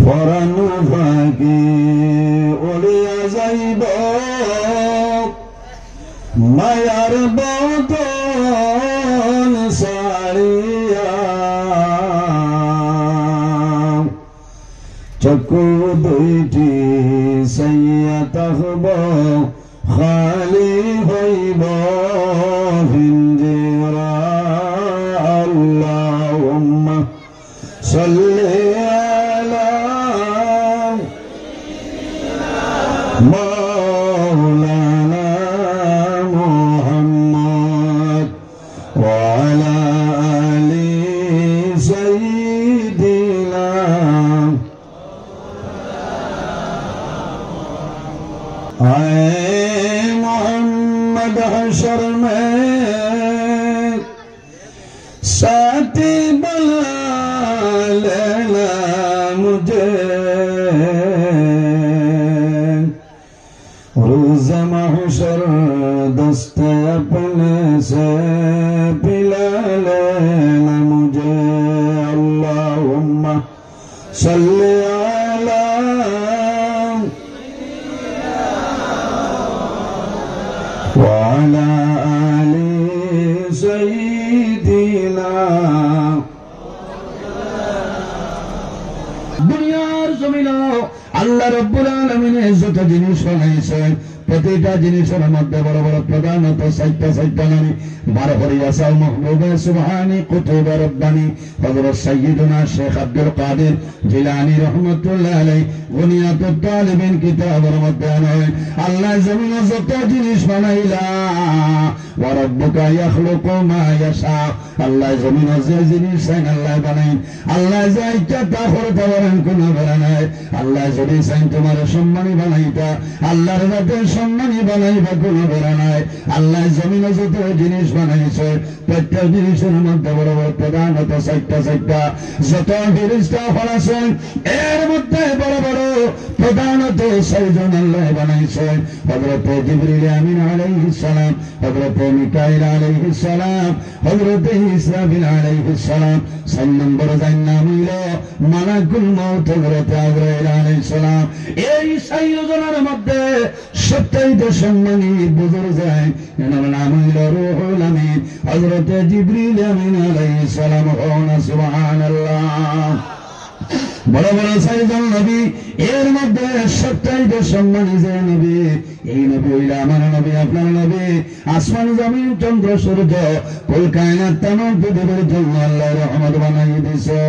পরানো ভাগে ওলিয়া যাইব মায়ার বদন সারিয়া চক্ষু দুইটি সাইয়া তাহব খালি হইব হিঞ্জিরা আল্লাহুম্মা সাল্লি আলা মাওলানা মুহাম্মদ ওয়া আলা আলি সাইয়্যিদিনা मोहम्मद हशर में साथी बना लेना मुझे रोज़ महशर दस्त अपने से पिला लेना मुझे अल्लाहुम्मा सल्ली अला وعلى آل سيدنا দুনিয়ার জমিনে আল্লাহ রাব্বুল আলামিনের যত জিনিস বানাইছেন প্রতিটা জিনিসের মধ্যে বড় বড় প্রধানত সাইটটা নামে বারো হরিয়াসা মাহবুবে সুবহানি কুতুবে রব্বানি হযরত সাইয়্যিদুনা শেখ আব্দুল কাদের জিলানী রাহমাতুল্লাহ আলাইহি বুনিয়াতুত তালিবিন কিতাবের মধ্যে আনেন আল্লাহ জমিনে যত জিনিস বানাইলা ওয়া রাব্বুকা ইয়াখলুকু মা ইয়াশা আল্লাহ জমিনে যে জিনিস চান আল্লাহ বানাইন আল্লাহ যা ইচ্ছা তা করতে পারেন কোনো বেড়া নাই আল্লাহ যদি চান তোমার সম্মানী বানাইতা আল্লাহর রাতে সম্মানী বানাইবা কোনো বেড়া নাই আল্লাহ জমিনে যত জিনিস বানাইছে প্রত্যেক জিনিসের মধ্যে বড় বড় প্রধানত চারটা যত ফেরেশতা ফলাছেন এর মধ্যে বড় বড় প্রধানত ছয়জন আল্লাহ বানাইছেন হযরত জিবরিল আমিন আলাইহিস সালাম হযরত মিকাইল আলাইহিস সালাম হযরত ইসরাফিল আলাইহিস সালাম 6 নম্বর যার নাম হইল মালাকুল মউত হযরত আজরাইল আলাইহিস সালাম এই ছয়জনের মধ্যে সবচেয়ে সম্মানী বুজুর্গ যায় এনার নাম হইল রূহুল আমিন হযরত জিবরিল আমিন আলাইহিস সালাম সুবহানাল্লাহ বড় বড় ছয়জন নবী এর মধ্যে সবচেয়ে সম্মানী যে নবী এই নবী হইল আমার নবী আপনার নবী আসমান জমিন চন্দ্র সূর্য কুল কায়নাত তামাম পৃথিবীর জন্য আল্লাহর রহমত বানাই দিয়েছে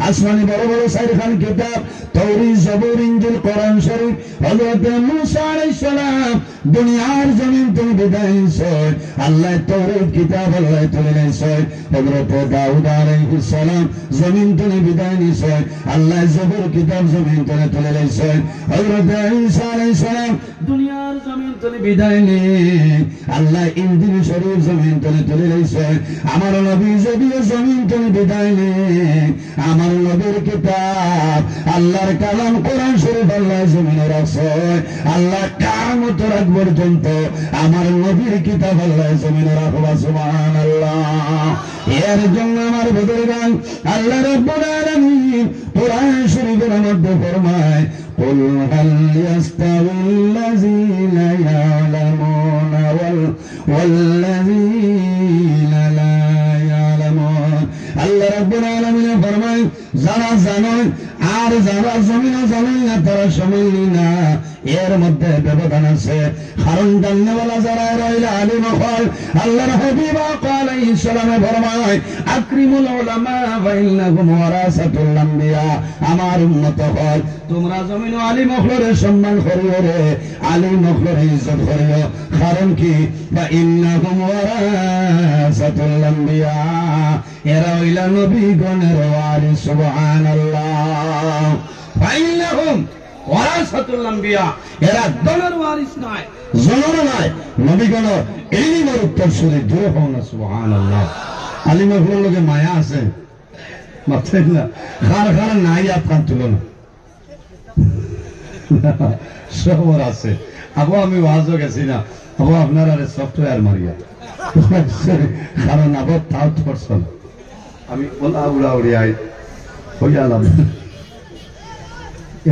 আসমানি বড় বড় চারখান কিতাব তাওরীত জবুর ইনজিল কোরআন শরীফ হযরত মূসা আলাইহিস সালাম দুনিয়ার জমিন থেকে বিদায় নিছে আল্লাহ তাওরীত কিতাব আল্লাহ তুলে নিছে হযরত দাউদ আলাইহিস সালাম জমিন থেকে বিদায় নিছে আল্লাহ জবুর কিতাব জমিন থেকে তুলে নিছে হযরত ঈসা আলাইহিস সালাম দুনিয়ার জমিন থেকে বিদায় নিয়ে আল্লাহ ইনজিল শরীফ জমিন থেকে তুলে নিছে আমার নবী জমিন থেকে বিদায় নিয়ে আমার নবীর কিতাব আল্লাহর কালাম কোরআন শরীফ আল্লাহ জমিনে রাখছে আল্লাহ কিয়ামত রাত পর্যন্ত আমার নবীর কিতাব আল্লাহ জমিনে রাখবা সুবহানাল্লাহ এর জন্য আমার বুজুর্গান আল্লাহ রাব্বুল আলামিন কোরআন শরীফের মধ্যে ফরমায় কুল হাল ইয়াস্তাবিল্লাযীনা ইয়ালামুনা ওয়াল্লাযীনা লা ইয়ালামুন আল্লাহ রাব্বুল আলামিন ফরমায় যারা জানেন আর যারা জমিনে জানেন না তারা সমান না এর মধ্যে ব্যবধান আছে কারণ জাননেওয়ালা যারা রইল আলিম হল আল্লাহর হাবিব আলাইহিস সালাম ফরমায় আকরিমুল উলামা ওয়া ইন্নাহুম ওয়ারাসাতুল আম্বিয়া আমার উম্মত হল তোমরা জমিনে আলিম হলের সম্মান করিও রে আলিম হলের ইজ্জত করিও কারণ কি ওয়া ইন্নাহুম ওয়ারাসাতুল আম্বিয়া এরা হইল নবীগণের ওয়ারিস সুবহানাল্লাহ ওয়া ইন্নাহুম ওয়ারাসাতুল আম্বিয়া এরা দলের ওয়ারিস নয় জনের নয় নবীগণ ইলমের উত্তরসূরি জোরে হও না সুবহানাল্লাহ আলিম হলের লগে মায়া আছে মাত্র না খার নাই আপনার তুলনা শহর আছে আবু আমি ওয়াজও গেছি না আবু আপনার আরে সফটওয়্যার মারিয়া কারণ আবার তাও করছেন আমি ওলা উড়া উড়িয়াই হইয়ালাম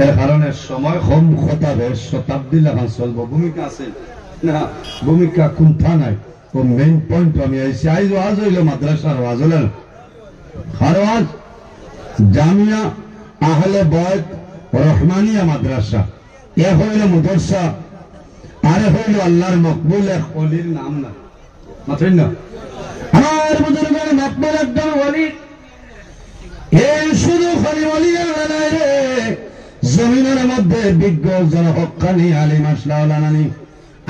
এর কারণে সময় কম কথা বেশ শতাব্দী লাগান চলবো। ভূমিকা আছে না, ভূমিকা কোনটা নাই, ও মেইন পয়েন্ট আমি আইসি। আজ হইল মাদ্রাসার ওয়াজ, হলেন খারওয়াজ জামিয়া আহলে বয়ত রহমানিয়া মাদ্রাসা, এ হইল মুদরসা, আরে হইল আল্লাহর মকবুল এক ওলির নাম না মাত্র না। আমার বুজুর্গের মকবুল একজন ওলি, এই শুধু খালি ওলি আল্লাহ নাই রে, জমিনের মধ্যে বিজ্ঞ জন হক্কানি আলিম আসলাউলানি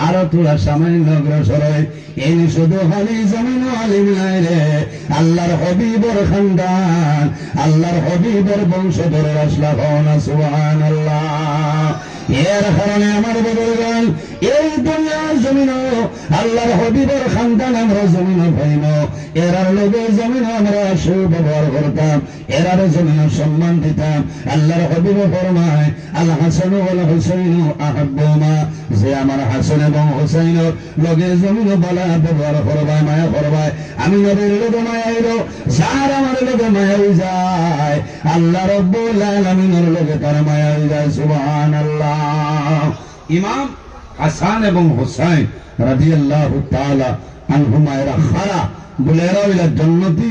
আরো তোরা সামান্য অগ্রসর হয়। এই শুধু খালি জমিন আলিম নাই রে, আল্লাহর হবিবর খানদান, আল্লাহর হবিবর বংশধর আসলা হন। সুবহানাল্লাহ। এর কারণে আমার বুজুর্গান এই দুনিয়ার জমিন আল্লাহর হবিবর খানদান আমরা জমিন ভাইম, এরার লোকে জমিন আমরা সুব্যবহার করতাম, এরার জমিন সম্মান দিতাম। আল্লাহর হবিব ফরমায় আল হাসান ওয়াল হুসাইন আহাব্বুমা, যে আমার হাসান এবং হুসাইনের লোকে জমিন বলা ব্যবহার করবায়, মায়া করবায়। আমি নবীর লোকে মায়া হইল, যার আমার লোকে মায়া হয়ে যায় আল্লাহ রাব্বুল আলামিনের লোকে তার মায়া হয়ে যায়। সুবহানাল্লাহ। ইমাম হাসান এবং হুসাইন রাদিয়াল্লাহু তাআলা আনহুমা এরা খারা বলে, এরা হইলা জান্নাতি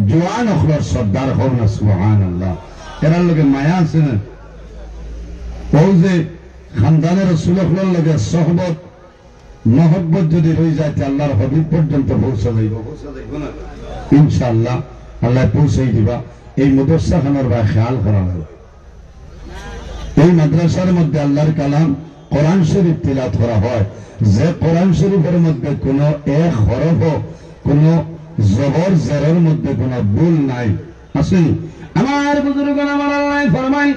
জওয়ান অখলার সর্দার হন। সুবহানাল্লাহ। এরা লোকে মায়া আছে না, ও যে খানদানের রাসূলুল্লাহর লগে সহবত মহব্বত যদি রয়ে যায় আল্লাহর হবিব পর্যন্ত পৌঁছে যাইব না ইনশাআল্লাহ, আল্লাহ পৌঁছে দিবা। এই মাদ্রাসা খানার ভাই খেয়াল করা হবে, এই মাদ্রাসার মধ্যে আল্লাহর কালাম কোরআন শরীফ তিলাওয়াত করা হয়, যে কোরআন শরীফের মধ্যে কোনো এক হরফ কোন জবর জেরের মধ্যে কোনো ভুল নাই, আসেনি। আমার বুজুর্গণ আমার আল্লাহ ফরমায়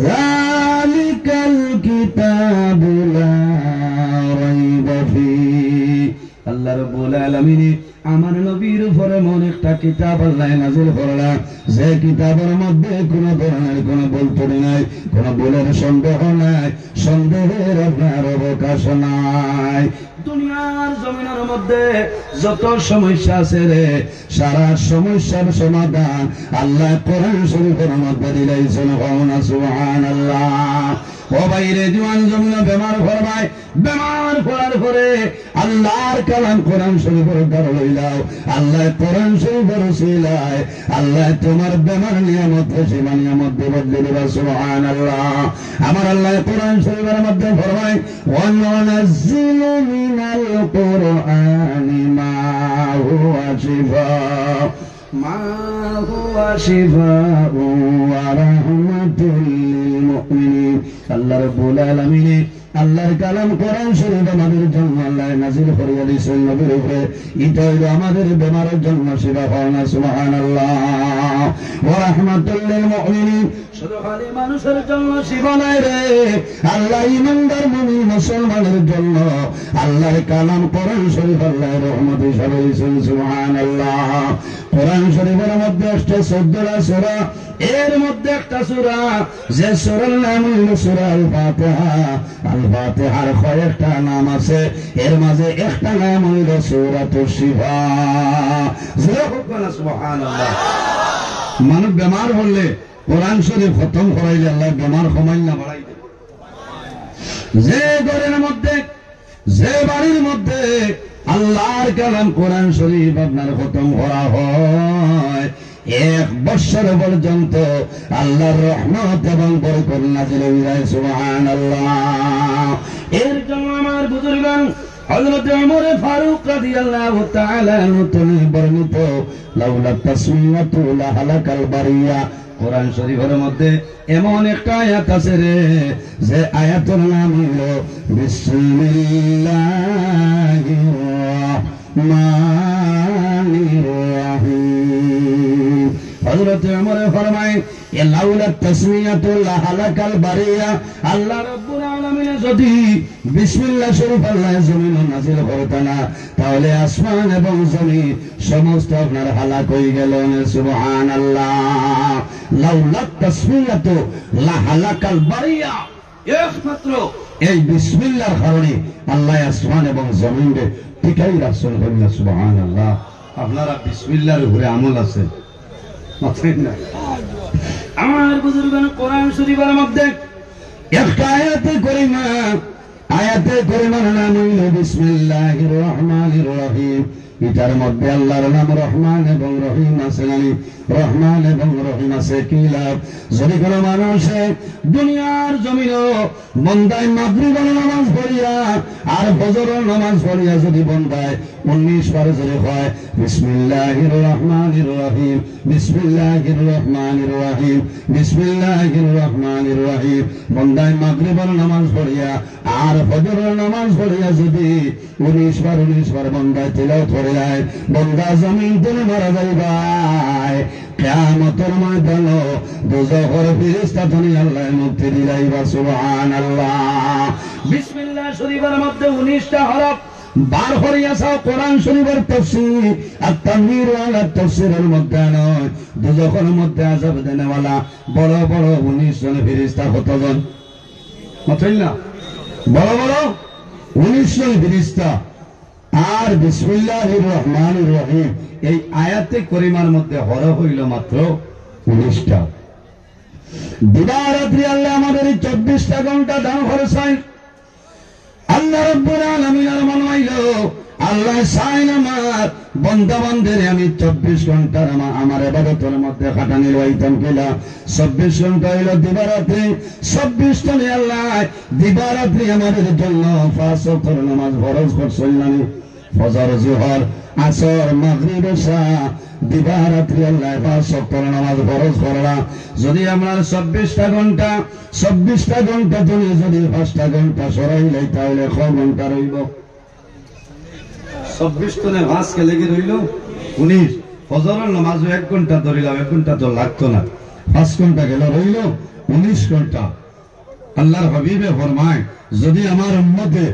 যালিকাল কিতাবু লা রাইবা ফীহি, আল্লাহ রাব্বুল আলামিন আমার নবীর উপরে মন একটা কিতাব আল্লাহ নাযিল করলেন, যে কিতাবের মধ্যে কোনো ধরনের কোনো ভুল ত্রুটি নাই, কোনো ভুলের সন্দেহ নাই, সন্দেহের আপনার অবকাশ নাই। দুনিয়ার জমিনের মধ্যে যত সমস্যা আছে রে, সারা সমস্যার সমাধান আল্লাহ কোরআন শরীফের মধ্যে দিলেছেন। সুবহানাল্লাহ। ও বাইরে জওয়ান জমিন বেমার ফরমায়, বেমার করার পরে আল্লাহর কালাম কোরআন শরীফের দ্বারা লইলাও, আল্লাহ কোরআন শরীফের ওসিলায় আল্লাহ তোমার বেমার নিয়ামত সেবা নিয়ামত বদলে দেবা। সুবহানাল্লাহ। আমার আল্লাহ কোরআন শরীফের মধ্যে ফরমায় ওয়া নুনাজ্জিলু মিনাল কুরআনি মা হুয়া শিফাউ ওয়া রাহমাতুল লিল মুমিনিন। আল্লাহ রাব্বুল আলামিন আল্লাহর কালাম কোরআন শরীফ আমাদের জন্য আল্লাহ নাযিল করিয়া দিয়েছেন নবীর উপরে, এটা হইল আমাদের বেমারের জন্য শিফা হয় না। সুবহানাল্লাহ। ওয়া রাহমাতুল লিল মুমিনিন, শুধু খালি মানুষের জন্য শিফা নাই রে, আল্লাহ ঈমানদার মুমিন মুসলমানের জন্য আল্লাহর কালাম কোরআন শরীফ আল্লাহ রহমত হিসাবে দিয়েছেন। সুবহানাল্লাহ। কোরআন শরীফের মধ্যে 14টা সূরা, এর মধ্যে একটা সূরা যে সূরার নাম হল সূরা আল ফাতিহা। আল ফাতিহার কয়েকটা নাম আছে, এর মাঝে একটা নাম হইল সূরাতুশ শিফা। সুবহানাল্লাহ। মানুষ বেমার হলে কোরআন শরীফ খতম করাইলে আল্লাহ বেমার কমাই না বাড়াই দেবে। যে ঘরের মধ্যে যে বাড়ির মধ্যে আল্লাহর কালাম কোরআন শরীফ আপনার খতম করা হয়, 1 বছর পর্যন্ত আল্লাহর রহমত এবং বরকত নাযিল হয়ে যায়। সুবহানাল্লাহ। এর জন্য আমার বুজুর্গগণ হযরত ওমর ফারুক রাদিয়াল্লাহু তাআলা আনহু বর্ণিত লাউলা তাসমিয়াতু লা হালাকাল বারিয়া, কোরআন শরীফের মধ্যে এমন একটা আয়াত আছে রে, যে আয়াতের নাম হলো বিসমিল্লাহির রাহমানির রাহিম। হযরত ওমর ফরমায় লাউলা তাসমিয়াতু লা হালাকাল বারিয়া, আল্লাহ রাব্বুল আলামিন যদি বিসমিল্লাহ শরীফ আল্লাহ জমিন নাযিল করতেন না, তাহলে আসমান এবং জমিন সমস্ত আপনার হালাক হয়ে গেল। সুবহানাল্লাহ। লাউলা তাসমিয়াতু লা হালাকাল বারিয়া, একমাত্র এই বিসমিল্লাহর কারণে আল্লাহ আসমান এবং জমিনকে টিকাই রাখছেন। সুবহানাল্লাহ। আপনারা বিসমিল্লাহর উপরে আমল আছে আমার বুজুর্গগণ কোরআন শরীফের মধ্যে একটা আয়াতে করিমার নাম হইল বিসমিল্লাহির রহমানির রহিম। এটার মধ্যে আল্লাহর নাম রহমান এবং রহিম আছে। রহমান এবং রহিম আছে কি লাভ? যদি কোনো মানুষে দুনিয়ার জমিন বন্দায় মাগরিবের নামাজ পড়িয়া আর ফজরের নামাজ পড়িয়া যদি বন্দায় 19 বার যদি হয় বিসমিল্লাহির রহমানির রহিম, বিসমিল্লাহির রহমানির রহিম, বিসমিল্লাহির রহমানির রহিম, বন্দায় মাগরিবের নামাজ পড়িয়া আর ফজরের নামাজ পড়িয়া যদি 19 বার বন্দায় তিলাওয়াত করে যায়, বন্দা জমিন তুলে মারা যাইবাই। কিয়ামতের ময়দানে দোজখের ফেরেশতা তুমি আল্লাহ মুক্তি দিলাইবা। সুবহানাল্লাহ। বিসমিল্লাহ শরীফের মধ্যে 19টা হরফ বার হরিয়াছে। কোরআন শরীফের তাফসীর আর তানবীর ওয়ালা তাফসীরের মধ্যে নয়, দোজখের মধ্যে আযাব দেনেওয়ালা বড় বড় 19 জন ফেরেশতা কতজন? মাত্রই না, বড় বড় 19 জন ফেরেশতা। আর বিসমিল্লাহির রহমানির রহিম এই আয়াতে করিমার মধ্যে হরফ হইল মাত্র 19টা। দিবারাত্রি আল্লাহ আমাদের 24টা ঘন্টা দান করেছেন। আল্লাহ রাব্বুল আলামিনের মন হইল আল্লাহ চাইন আমার বন্দা বান্দারে আমি 24 ঘন্টার আমার ইবাদতের মধ্যে খাটানি লইতাম কিলা। 24 ঘন্টা হইল দিবারাত্রি। 24 টানে আল্লাহ দিবারাত্রি আমাদের জন্য 5 ওয়াক্ত নামাজ ফরজ করছেন। মানে ফজর, জোহর, আসর, মাগরিব, ইশা দিবারাত্রি আল্লাহ 5 ওয়াক্ত নামাজ ফরজ করলা। যদি আমরা 24টা ঘন্টা তুমি যদি 5টা ঘন্টা সরাইলাই তাহলে কয় ঘন্টা রইব? 24 টনে 5 কে লেগে রইল 19। ফজরের নামাজ 1 ঘন্টা ধরিলাম, 1 ঘন্টা তো লাগতো না, 5 ঘন্টা গেল রইল 19 ঘন্টা। আল্লাহর হাবিবে ফরমায় যদি আমার উম্মতে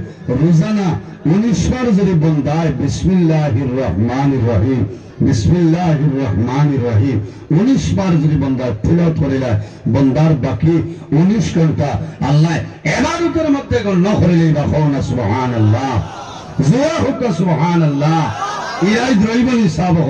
রোজানা 19 বার যদি বন্দায় বিসমিল্লাহির রহমানির রহিম, বিসমিল্লাহির রহমানির রহিম 19 বার যদি বন্দা তিলাওয়াত করিলা, বন্দার বাকি 19 ঘন্টা আল্লাহ ইবাদতের মধ্যে গণ্য করে লইবা। কওনা সুবহানাল্লাহ, জোয়া হুক সুবহানাল্লাহ। ইরাই দ্রৈবনি সাবহ